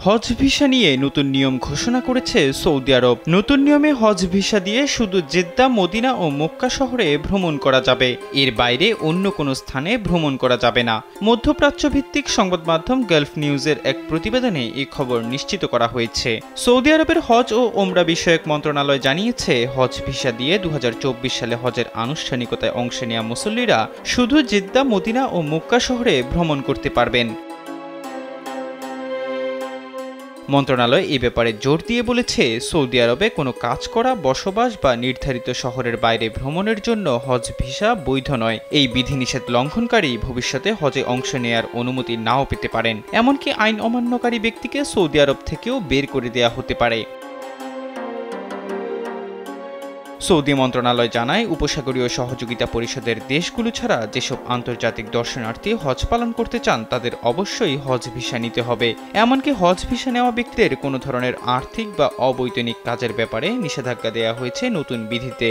হজ visa নিয়ে নতুন নিয়ম ঘোষণা করেছে সৌদি আরব। নতুন নিয়মে হজ ভিসা দিয়ে শুধু জেদ্দা, মদিনা ও মক্কা শহরে ভ্রমণ করা যাবে। এর বাইরে অন্য কোনো স্থানে ভ্রমণ করা যাবে না। মধ্যপ্রাচ্য ভিত্তিক সংবাদ মাধ্যম গালফ নিউজের এক প্রতিবেদনে এই খবর নিশ্চিত করা হয়েছে। সৌদি আরবের হজ ও ওমরা বিষয়ক মন্ত্রণালয় জানিয়েছে, হজ ভিসা দিয়ে 2024 সালে হজের আনুষ্ঠানিকতায় অংশ নেওয়া মুসল্লিরা শুধু জেদ্দা, মদিনা ও মক্কা শহরে ভ্রমণ করতে পারবেন। মন্ত্রণালয় এ ব্যাপারে জোর দিয়ে বলেছে, সৌদি আরবে কোনো কাজ করা, বসবাস বা নির্ধারিত শহরের বাইরে ভ্রমণের জন্য হজ ভিসা বৈধ নয়। এই বিধিনিষেধ লঙ্ঘনকারী ভবিষ্যতে হজে অংশ নেয়ার অনুমতি নাও পেতে পারেন। এমনকি আইন অমান্যকারী ব্যক্তিকে সৌদি আরব থেকেও বের করে দেয়া হতে পারে। সৌদি মন্ত্রণালয় জানায়, উপসাগরীয় সহযোগিতা পরিষদের দেশগুলো ছাড়া যেসব আন্তর্জাতিক দর্শনার্থী হজ পালন করতে চান তাদের অবশ্যই হজ ভিসা নিতে হবে। এমনকি হজ ভিসা নেওয়া ব্যক্তিদের কোনো ধরনের আর্থিক বা অবৈতনিক কাজের ব্যাপারে নিষেধাজ্ঞা দেওয়া হয়েছে নতুন বিধিতে।